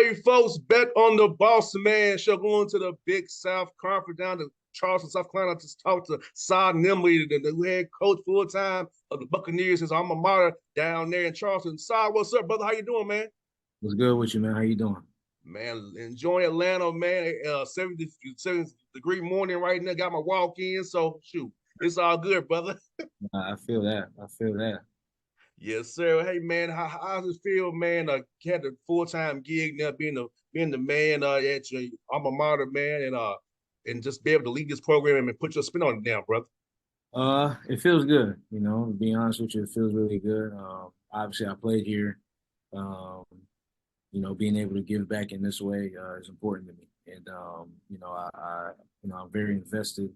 Hey, folks, bet on the Bossman show going to the Big South Conference down to Charleston, South Carolina to talk to Saah Nimley, the head coach full time of the Buccaneers, his alma mater down there in Charleston. Saah, what's up, brother? How you doing, man? What's good with you, man? How you doing? Man, enjoying Atlanta, man. 70 degree morning right now. Got my walk in, so shoot, it's all good, brother. I feel that. I feel that. Yes, sir. Hey, man, how does it feel, man? Had a full time gig now, being the man at your alma mater, man, and just be able to lead this program and put your spin on it now, brother. It feels good. To be honest with you, it feels really good. Obviously, I played here. Um, being able to give back in this way is important to me, and I'm very invested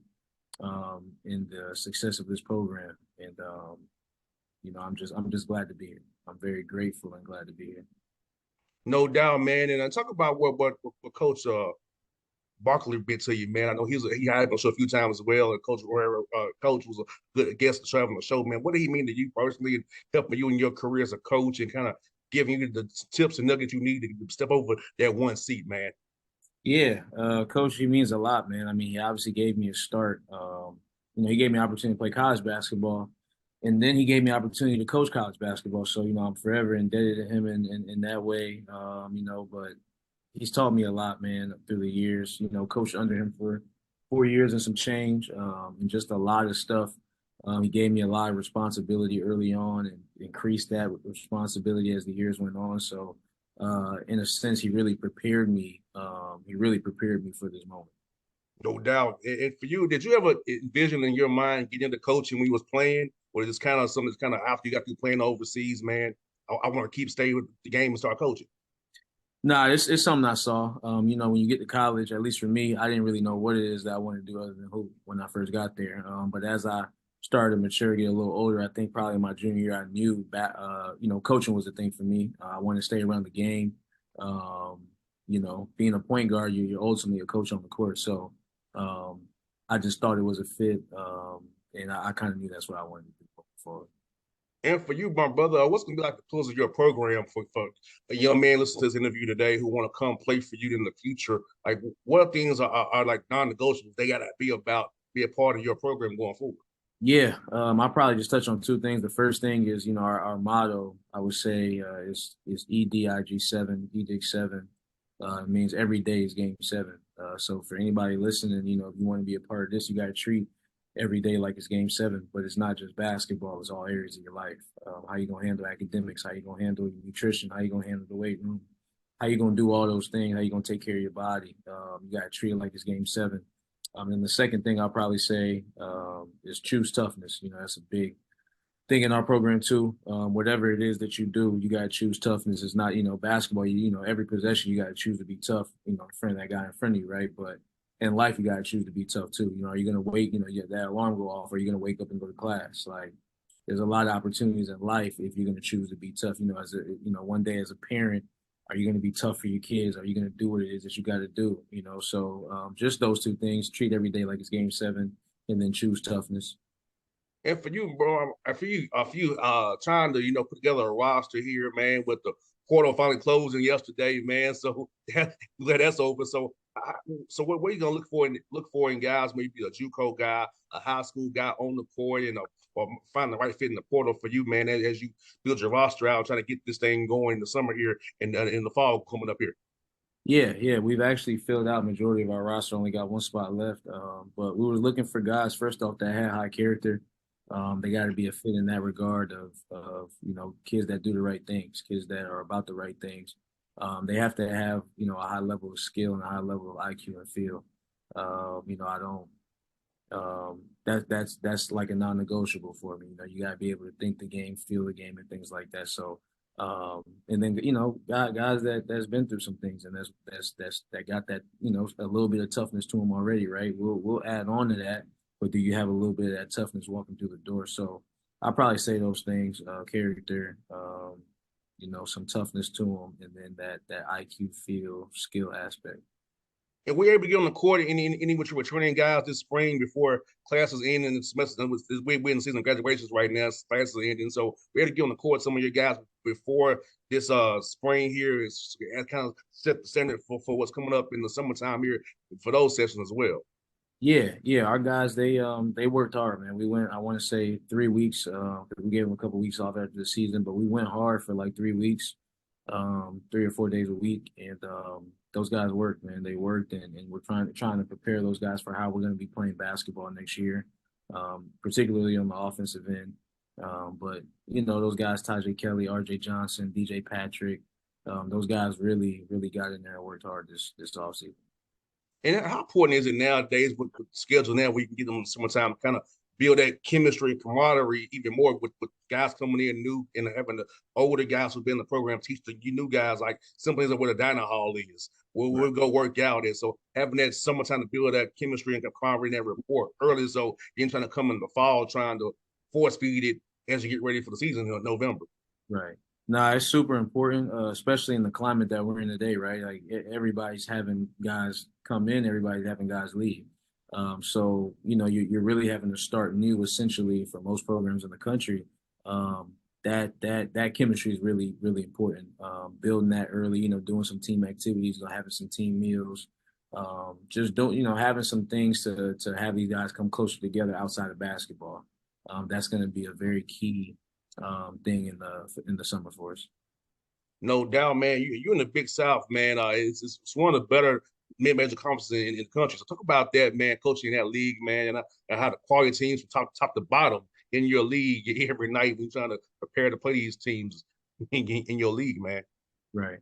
in the success of this program, and I'm just glad to be here. I'm very grateful and glad to be here. No doubt, man. And I talk about what Coach Barkley been to you, man. I know he had him on the show a few times as well. And Coach Herrera, Coach was a good guest to travel on the show, man. What did he mean to you personally and helping you in your career as a coach and kind of giving you the tips and nuggets you need to step over that one seat, man? Yeah, coach, he means a lot, man. I mean, he obviously gave me a start. He gave me an opportunity to play college basketball, and then he gave me an opportunity to coach college basketball. So, I'm forever indebted to him in that way. But he's taught me a lot, man, through the years. Coached under him for 4 years and some change, and just a lot of stuff. He gave me a lot of responsibility early on and increased that responsibility as the years went on. So, in a sense, he really prepared me. He really prepared me for this moment. No doubt. And for you, did you ever envision in your mind getting into coaching when you was playing, or is this kind of something that's kind of after you got through playing overseas, man? I want to keep staying with the game and start coaching. Nah, it's something I saw. When you get to college, at least for me, I didn't really know what it is that I wanted to do other than hoop when I first got there. But as I started to mature, get a little older, I think probably my junior year, I knew that coaching was a thing for me. I wanted to stay around the game. Being a point guard, you're ultimately a coach on the court. So um, I just thought it was a fit, and I kind of knew that's what I wanted to do moving forward. And for you, my brother, what's going to be like the close of your program for a young man listening to this interview today who want to come play for you in the future? Like, what things are like non-negotiables they got to be a part of your program going forward? Yeah, I'll probably just touch on two things. The first thing is, our motto, I would say, is EDIG 7, EDIG 7. It means every day is game seven. So for anybody listening, if you want to be a part of this, you got to treat every day like it's game seven. But it's not just basketball; it's all areas of your life. How you gonna handle academics? How you gonna handle your nutrition? How you gonna handle the weight room? How you gonna do all those things? How you gonna take care of your body? You got to treat it like it's game seven. And the second thing I'll probably say is choose toughness. That's a big thing in our program too. Whatever it is that you do, you got to choose toughness. It's not, basketball. Every possession you got to choose to be tough. In front of that guy in front of you, right? But in life, you got to choose to be tough too. Are you gonna wait? That alarm go off, or are you gonna wake up and go to class? Like, there's a lot of opportunities in life if you're gonna choose to be tough. One day as a parent, are you going to be tough for your kids? Are you going to do what it is that you got to do? So just those two things: treat every day like it's game seven, and then choose toughness. And for you, bro, for you trying to put together a roster here, man, with the portal finally closing yesterday, man. So glad that's over. So what are you gonna look for in guys? Maybe a JUCO guy, a high school guy on the court, or find the right fit in the portal for you, man, as you build your roster out, trying to get this thing going in the summer here and in the fall coming up here. Yeah, yeah, we've actually filled out majority of our roster. Only got one spot left, but we were looking for guys first off that had high character. They got to be a fit in that regard of kids that do the right things, kids that are about the right things. They have to have a high level of skill and a high level of IQ and feel. I don't. That's like a non-negotiable for me. You got to be able to think the game, feel the game, and things like that. So, and then guys that's been through some things and that got that a little bit of toughness to them already, right? We'll add on to that, but do you have a little bit of that toughness walking through the door? So I'll probably say those things: character, some toughness to them, and then that IQ, feel, skill aspect. And we're able to get on the court any with your returning guys this spring before classes end and the semester. We're in the season of graduations right now. Classes are ending, so we're able to get on the court some of your guys before this spring here is kind of set the standard for what's coming up in the summertime here for those sessions as well. Yeah. Our guys, they worked hard, man. We went, I want to say 3 weeks. We gave them a couple weeks off after the season, but we went hard for like 3 weeks, 3 or 4 days a week, and those guys worked, man. They worked, and we're trying to prepare those guys for how we're going to be playing basketball next year, particularly on the offensive end. But those guys, Tajay Kelly, R.J. Johnson, DJ Patrick, those guys really got in there and worked hard this offseason. And how important is it nowadays with the schedule now where you can get them in the summertime to kind of build that chemistry and camaraderie even more with guys coming in new and having the older guys who've been in the program teach the new guys like simply as what a dining hall is. We'll go work out. And so having that summertime to build that chemistry and camaraderie and that rapport early so you're trying to come in the fall trying to force feed it as you get ready for the season in November. Right. No, it's super important, especially in the climate that we're in today, right? Like everybody's having guys come in, everybody's having guys leave. So you're really having to start new, essentially, for most programs in the country. That chemistry is really important. Building that early, doing some team activities, having some team meals, just don't having some things to have these guys come closer together outside of basketball. That's going to be a very key thing in the summer for us. No doubt, man. You're in the Big South, man. It's one of the better mid-major conferences in the country. So talk about that, man. Coaching that league, man, and how the quality teams from top to bottom in your league every night when you're trying to prepare to play these teams in your league, man. Right.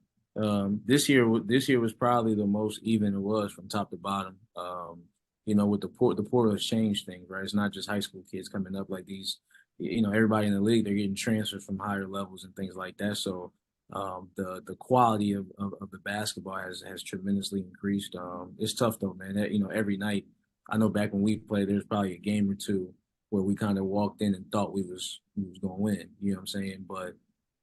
This year was probably the most even it was from top to bottom. With the portal has changed things, right? It's not just high school kids coming up like these. Everybody in the league, they're getting transferred from higher levels and things like that. So the quality of the basketball has tremendously increased. It's tough though, man. Every night, I know back when we played, there's probably a game or two where we kind of walked in and thought we was going to win. You know what I'm saying? But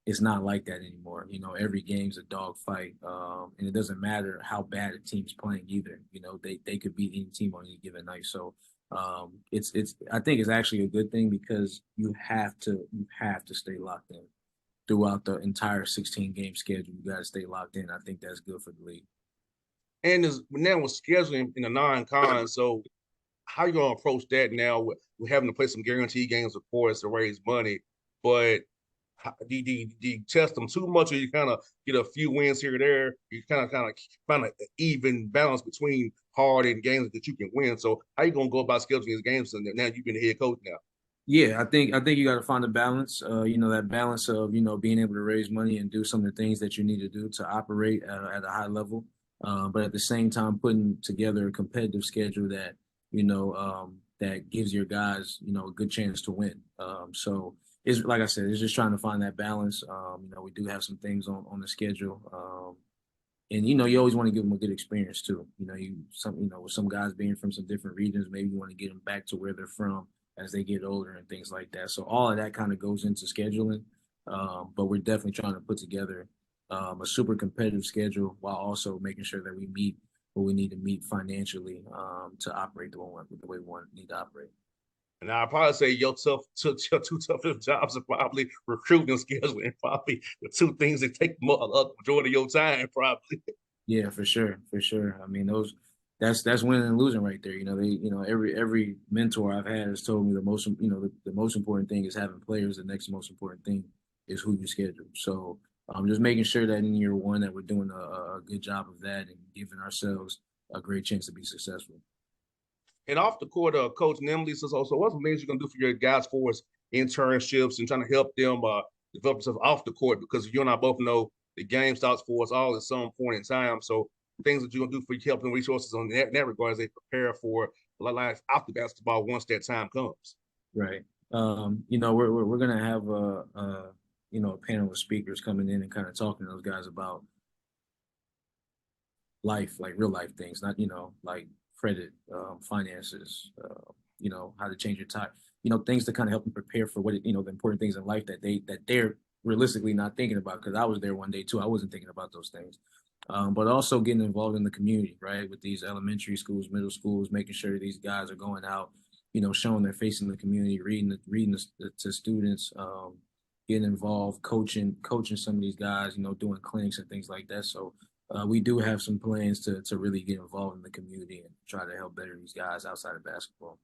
it's not like that anymore. Every game's a dog fight, and it doesn't matter how bad a team's playing either. They could beat any team on any given night. So it's I think it's actually a good thing because you have to stay locked in throughout the entire 16 game schedule. You got to stay locked in. I think that's good for the league. And now with scheduling in the non-con, so how you gonna approach that now with having to play some guaranteed games, of course, to raise money, but do you test them too much, or you kind of get a few wins here or there? You kind of find an even balance between hard and games that you can win. So how you gonna go about scheduling these games? And now you've been the head coach now. Yeah, I think you got to find a balance. That balance of being able to raise money and do some of the things that you need to do to operate at a high level, but at the same time putting together a competitive schedule that that gives your guys a good chance to win. So it's like I said, it's just trying to find that balance. We do have some things on the schedule, and you always want to give them a good experience too. With some guys being from some different regions, maybe you want to get them back to where they're from as they get older and things like that. So all of that kind of goes into scheduling, but we're definitely trying to put together a super competitive schedule while also making sure that we meet what we need to meet financially to operate the way we need to operate. And I'd probably say your two toughest jobs are probably recruiting and scheduling, probably the two things that take the majority of your time, probably. Yeah, for sure. I mean, that's winning and losing right there. Every mentor I've had has told me the most important thing is having players. The next most important thing is who you schedule. So just making sure that in year one that we're doing a good job of that and giving ourselves a great chance to be successful. And off the court, Coach Nimley says also, what some things you're gonna do for your guys for us internships and trying to help them develop themselves off the court, because you and I both know the game starts for us all at some point in time. So things that you're gonna do for helping resources on that regard as they prepare for life after basketball once that time comes. Right. We're gonna have a panel of speakers coming in and kind of talking to those guys about life, like real life things, not like credit, finances, how to change your time, things to kind of help them prepare for what the important things in life that they're realistically not thinking about. Because I was there one day too, I wasn't thinking about those things. but also getting involved in the community, right? With these elementary schools, middle schools, making sure these guys are going out, showing their face in the community, reading to students, getting involved, coaching some of these guys, doing clinics and things like that. So we do have some plans to really get involved in the community and try to help better these guys outside of basketball.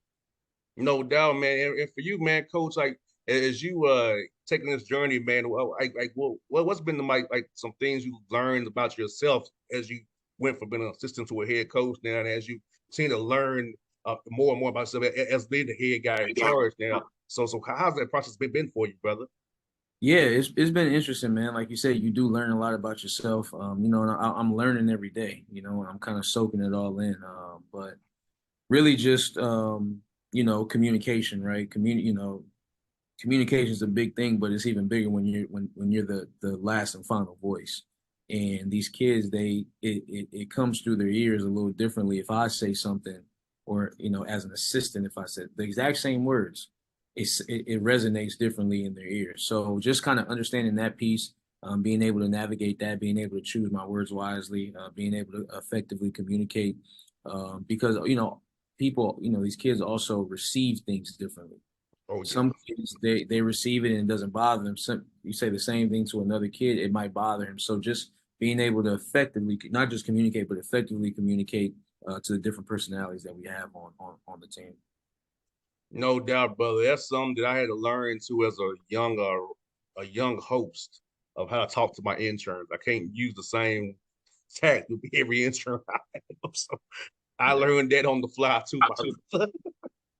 No doubt, man. And for you, man, coach, like as you taking this journey, man, what's been the like some things you learned about yourself as you went from being an assistant to a head coach now, and as you seem to learn more and more about yourself as being the head guy in charge now. So how's that process been for you, brother? Yeah, it's been interesting, man. Like you said, you do learn a lot about yourself. And I'm learning every day. And I'm kind of soaking it all in. But really, just communication, right? Communication is a big thing, but it's even bigger when you're the last and final voice. And these kids, it comes through their ears a little differently. If I say something, or as an assistant, if I said the exact same words, it resonates differently in their ears. So just kind of understanding that piece, being able to navigate that, being able to choose my words wisely, being able to effectively communicate, because people, these kids also receive things differently. Oh yeah. Some kids they receive it and it doesn't bother them. You say the same thing to another kid, it might bother him. So just being able to effectively not just communicate, but effectively communicate to the different personalities that we have on the team. No doubt, brother. That's something that I had to learn too as a young host of how to talk to my interns. I can't use the same tact with every intern I have. So I Yeah, learned that on the fly too, my brother.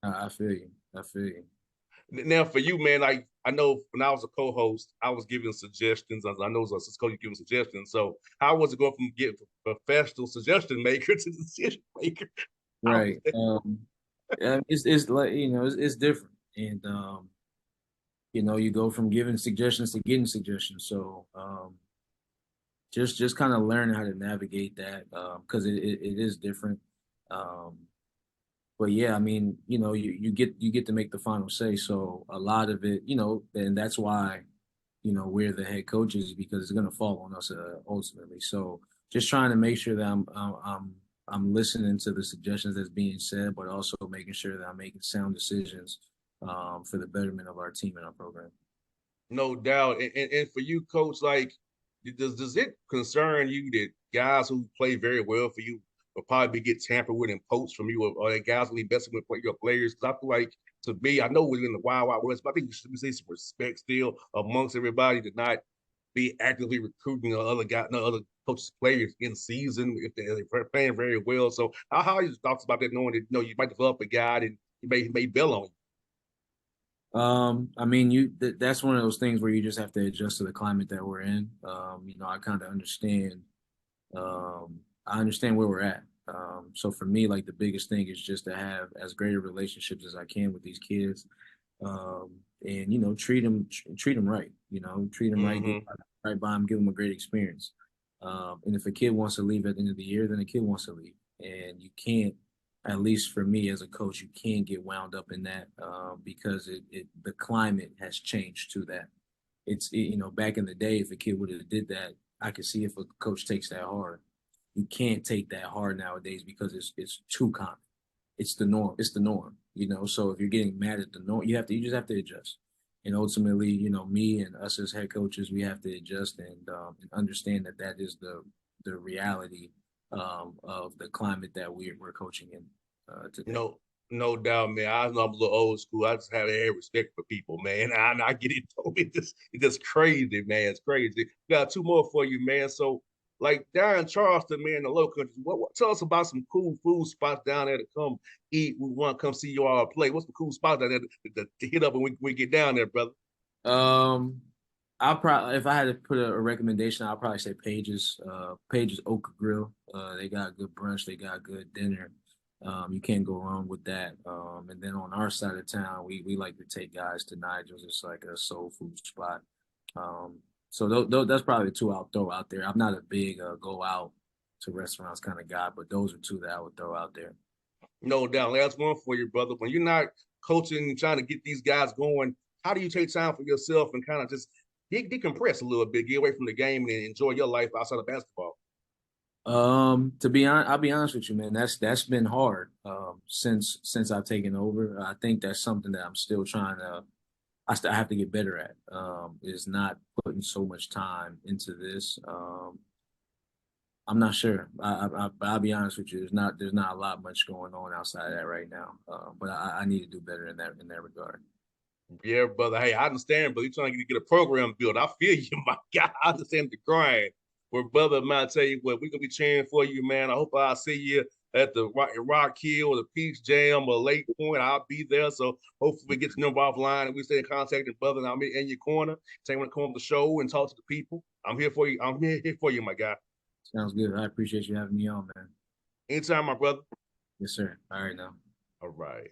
I feel you. I feel you. Now for you, man, like I know when I was a co-host, I was giving suggestions. I know as a assistant coach, you giving suggestions. So how was it going from getting professional suggestion maker to decision maker? How was Right. that? Yeah, it's like it's different, and you go from giving suggestions to getting suggestions. So just kind of learning how to navigate that because it is different. Um, but yeah, I mean, you get to make the final say. So a lot of it, and that's why we're the head coaches because it's going to fall on us ultimately. So just trying to make sure that I'm listening to the suggestions that's being said, but also making sure that I'm making sound decisions for the betterment of our team and our program. No doubt. And for you, coach, like, does it concern you that guys who play very well for you will probably get tampered with and poached from you, or that guys will be messing with your players? Because I feel like, to me, I know we're in the wild, wild west, but I think we should see some respect still amongst everybody to not be actively recruiting other guys, no other coaches, players in season if they're playing very well. So how are your thoughts about that, knowing that you might develop a guy and he may bail on you? I mean, that's one of those things where you just have to adjust to the climate that we're in. I kind of understand. I understand where we're at. So for me, like the biggest thing is just to have as great a relationships as I can with these kids, and treat them right. Treat them right, do Mm-hmm. right by them, give them a great experience. And if a kid wants to leave at the end of the year, then a kid wants to leave, and you can't. At least for me as a coach, you can't get wound up in that because the climate has changed to that. Back in the day, if a kid would have did that, I could see if a coach takes that hard. You can't take that hard nowadays because it's too common. It's the norm. It's the norm. So if you're getting mad at the norm, you just have to adjust. And ultimately, me and us as head coaches, we have to adjust and understand that that is the reality of the climate that we're coaching in today. No, no doubt, man. I know I'm a little old school. I just have a respect for people, man. I get it. Though. It's just crazy, man. It's crazy. Got two more for you, man. So, like down in Charleston, man, the low country. Tell us about some cool food spots down there to come eat. We want to come see you all play. What's the cool spots down there to hit up when we get down there, brother? Um, I'll probably if I had to put a recommendation, I'll probably say Pages Oak Grill. They got good brunch, they got good dinner. You can't go wrong with that. And then on our side of town, we like to take guys to Nigel's. It's like a soul food spot. So that's probably the two I'll throw out there. I'm not a big go out to restaurants kind of guy, but those are two that I would throw out there. No doubt. Last one for you, brother. When you're not coaching and trying to get these guys going, how do you take time for yourself and kind of just decompress a little bit, get away from the game and enjoy your life outside of basketball? To be honest, I'll be honest with you, man. That's been hard since I've taken over. I think that's something that I'm still trying to. I have to get better at. Is not putting so much time into this. I'm not sure. I'll be honest with you. There's not a lot much going on outside of that right now. But I need to do better in that regard. Yeah, brother. Hey, I understand, but you're trying to get a program built. I feel you, my guy. I understand the grind. Well, brother, man, I tell you what, we're gonna be cheering for you, man. I hope I see you at the Rock Hill or the Peach Jam or Lake Point. I'll be there. So hopefully we get to number offline and we stay in contact with brother. And I'm in your corner. Say when to come on the show and talk to the people. I'm here for you. I'm here for you, my guy. Sounds good. I appreciate you having me on, man. Anytime, my brother. Yes, sir. All right now. All right.